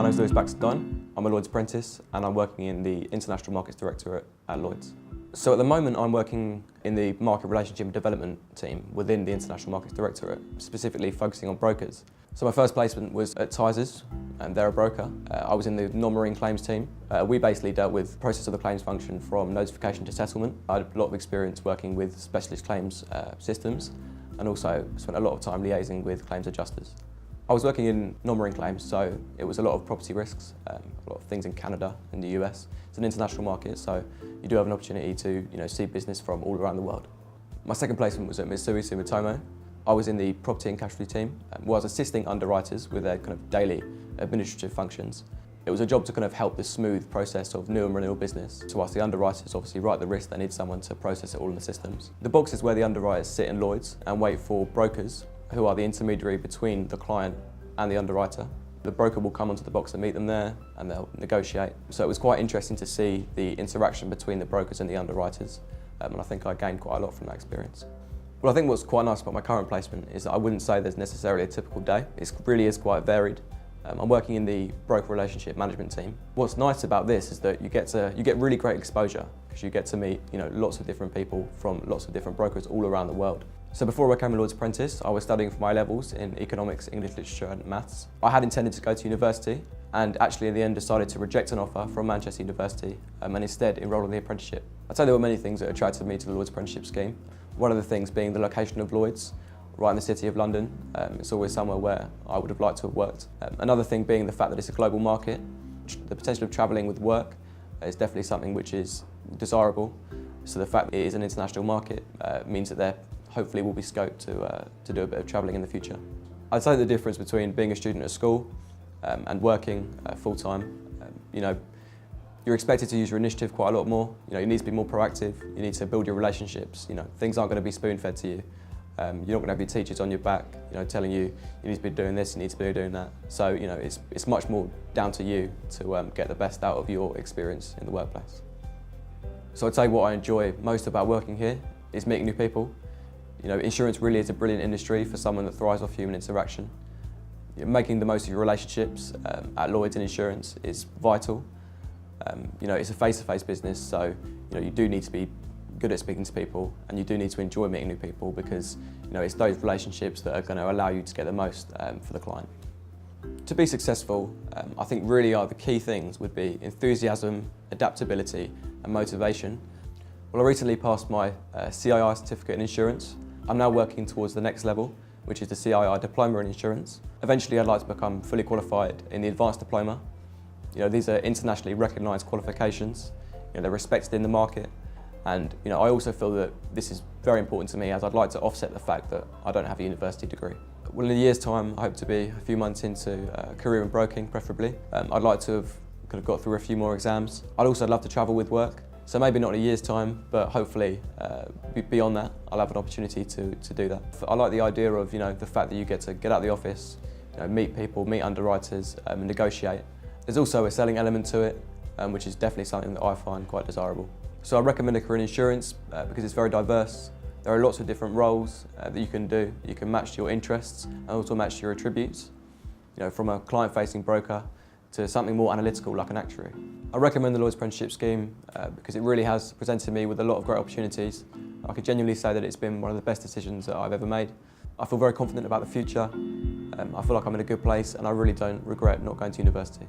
My name is Lloyd Baxendine. I'm a Lloyd's apprentice and I'm working in the International Markets Directorate at Lloyd's. So at the moment I'm working in the Market Relationship and Development team within the International Markets Directorate, specifically focusing on brokers. So my first placement was at Tysers, and they're a broker. I was in the non-marine claims team. We basically dealt with the process of the claims function from notification to settlement. I had a lot of experience working with specialist claims systems and also spent a lot of time liaising with claims adjusters. I was working in non-marine claims, so it was a lot of property risks, a lot of things in Canada and the US. It's an international market, so you do have an opportunity to see business from all around the world. My second placement was at Mitsui Sumitomo. I was in the property and casualty team, where I was assisting underwriters with their kind of daily administrative functions. It was a job to kind of help the smooth process of new and renewal business. So whilst the underwriters obviously write the risk, they need someone to process it all in the systems. The box is where the underwriters sit in Lloyd's and wait for brokers, who are the intermediary between the client and the underwriter. The broker will come onto the box and meet them there and they'll negotiate. So it was quite interesting to see the interaction between the brokers and the underwriters, and I think I gained quite a lot from that experience. Well, I think what's quite nice about my current placement is that I wouldn't say there's necessarily a typical day. It really is quite varied. I'm working in the broker relationship management team. What's nice about this is that you get really great exposure because you get to meet lots of different people from lots of different brokers all around the world. So before I became a Lloyd's apprentice, I was studying for my levels in economics, English literature and maths. I had intended to go to university and actually in the end decided to reject an offer from Manchester University and instead enroll in the apprenticeship. I'd say there were many things that attracted me to the Lloyd's apprenticeship scheme. One of the things being the location of Lloyd's, right in the city of London. It's always somewhere where I would have liked to have worked. Another thing being the fact that it's a global market. The potential of travelling with work is definitely something which is desirable. So the fact that it is an international market means that there hopefully will be scope to do a bit of travelling in the future. I'd say the difference between being a student at school and working full-time, you're expected to use your initiative quite a lot more. You need to be more proactive, you need to build your relationships. Things aren't going to be spoon-fed to you. You're not going to have your teachers on your back, telling you need to be doing this, you need to be doing that. So, it's much more down to you to get the best out of your experience in the workplace. So I'd say what I enjoy most about working here is meeting new people. Insurance really is a brilliant industry for someone that thrives off human interaction. Making the most of your relationships at Lloyd's in insurance is vital. It's a face-to-face business, so you do need to be good at speaking to people and you do need to enjoy meeting new people because it's those relationships that are going to allow you to get the most for the client. To be successful, I think really the key things would be enthusiasm, adaptability and motivation. Well, I recently passed my CII certificate in insurance. I'm now working towards the next level, which is the CII diploma in insurance. Eventually I'd like to become fully qualified in the advanced diploma. These are internationally recognised qualifications. They're respected in the market. And I also feel that this is very important to me as I'd like to offset the fact that I don't have a university degree. Well, in a year's time, I hope to be a few months into a career in broking, preferably. I'd like to have got through a few more exams. I'd also love to travel with work. So maybe not in a year's time, but hopefully beyond that, I'll have an opportunity to do that. I like the idea of the fact that you get to get out of the office, meet people, meet underwriters, and negotiate. There's also a selling element to it, which is definitely something that I find quite desirable. So I recommend a career in insurance because it's very diverse. There are lots of different roles that you can do. You can match your interests and also match your attributes, from a client-facing broker to something more analytical like an actuary. I recommend the Lloyd's apprenticeship scheme because it really has presented me with a lot of great opportunities. I could genuinely say that it's been one of the best decisions that I've ever made. I feel very confident about the future. I feel like I'm in a good place and I really don't regret not going to university.